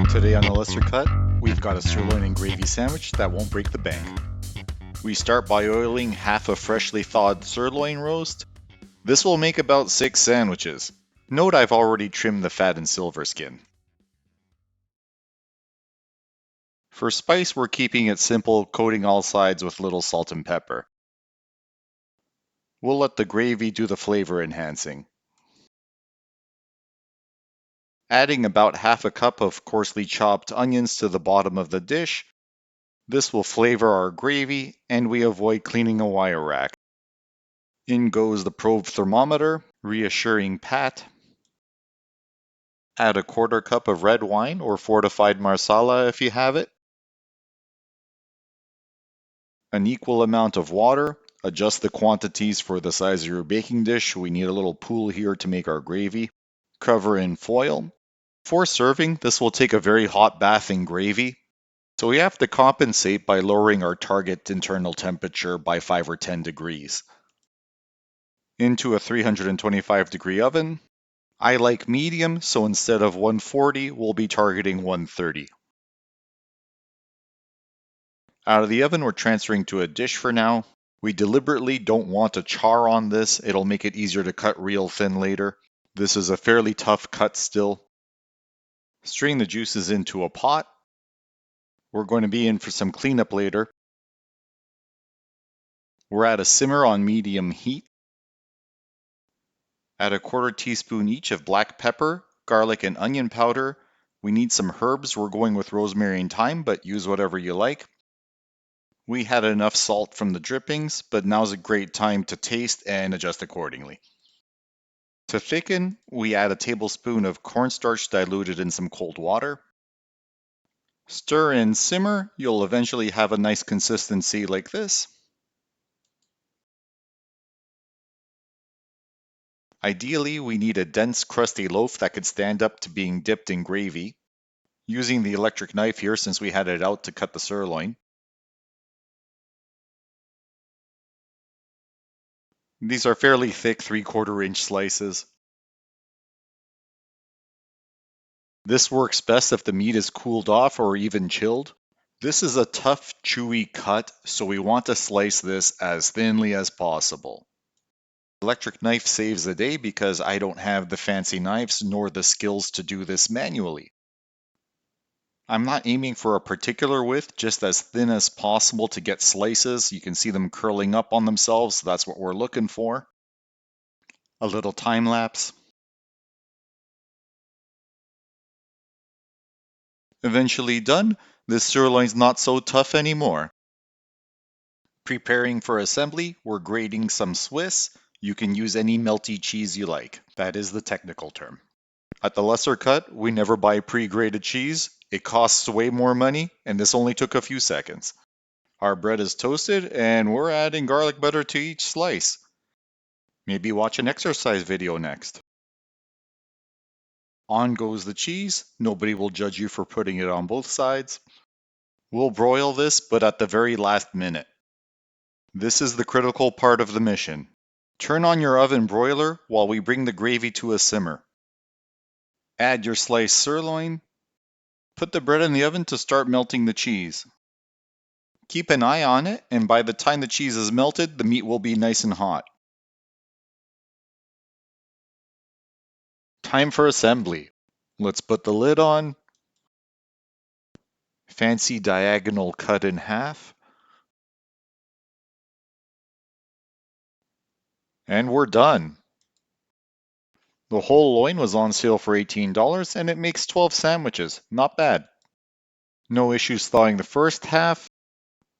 Today on the lesser cut, we've got a sirloin and gravy sandwich that won't break the bank. We start by oiling half a freshly thawed sirloin roast. This will make about 6 sandwiches. Note I've already trimmed the fat and silver skin. For spice, we're keeping it simple, coating all sides with little salt and pepper. We'll let the gravy do the flavor enhancing. Adding about half a cup of coarsely chopped onions to the bottom of the dish. This will flavor our gravy, and we avoid cleaning a wire rack. In goes the probe thermometer, reassuring pat. Add a quarter cup of red wine or fortified marsala if you have it. An equal amount of water. Adjust the quantities for the size of your baking dish. We need a little pool here to make our gravy. Cover in foil. For serving, this will take a very hot bath in gravy. So we have to compensate by lowering our target internal temperature by 5 or 10 degrees. Into a 325 degree oven. I like medium, so instead of 140, we'll be targeting 130. Out of the oven, we're transferring to a dish for now. We deliberately don't want a char on this. It'll make it easier to cut real thin later. This is a fairly tough cut still. Strain the juices into a pot. We're going to be in for some cleanup later. We're at a simmer on medium heat. Add a quarter teaspoon each of black pepper, garlic, and onion powder. We need some herbs. We're going with rosemary and thyme, but use whatever you like. We had enough salt from the drippings, but now's a great time to taste and adjust accordingly. To thicken, we add a tablespoon of cornstarch diluted in some cold water. Stir and simmer. You'll eventually have a nice consistency like this. Ideally, we need a dense, crusty loaf that could stand up to being dipped in gravy. Using the electric knife here since we had it out to cut the sirloin. These are fairly thick 3/4 inch slices. This works best if the meat is cooled off or even chilled. This is a tough, chewy cut, so we want to slice this as thinly as possible. Electric knife saves the day because I don't have the fancy knives nor the skills to do this manually. I'm not aiming for a particular width, just as thin as possible to get slices. You can see them curling up on themselves, so that's what we're looking for. A little time lapse. Eventually done, this sirloin's not so tough anymore. Preparing for assembly, we're grating some Swiss. You can use any melty cheese you like. That is the technical term. At the lesser cut, we never buy pre-grated cheese. It costs way more money, and this only took a few seconds. Our bread is toasted, and we're adding garlic butter to each slice. Maybe watch an exercise video next. On goes the cheese. Nobody will judge you for putting it on both sides. We'll broil this, but at the very last minute. This is the critical part of the mission. Turn on your oven broiler while we bring the gravy to a simmer. Add your sliced sirloin. Put the bread in the oven to start melting the cheese. Keep an eye on it, and by the time the cheese is melted, the meat will be nice and hot. Time for assembly. Let's put the lid on. Fancy diagonal cut in half. And we're done. The whole loin was on sale for $18 and it makes 12 sandwiches. Not bad. No issues thawing the first half.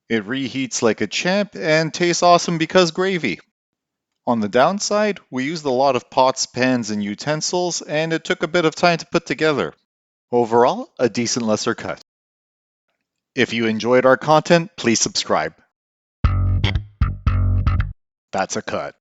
It reheats like a champ and tastes awesome because gravy. On the downside, we used a lot of pots, pans, and utensils, and it took a bit of time to put together. Overall, a decent lesser cut. If you enjoyed our content, please subscribe. That's a cut.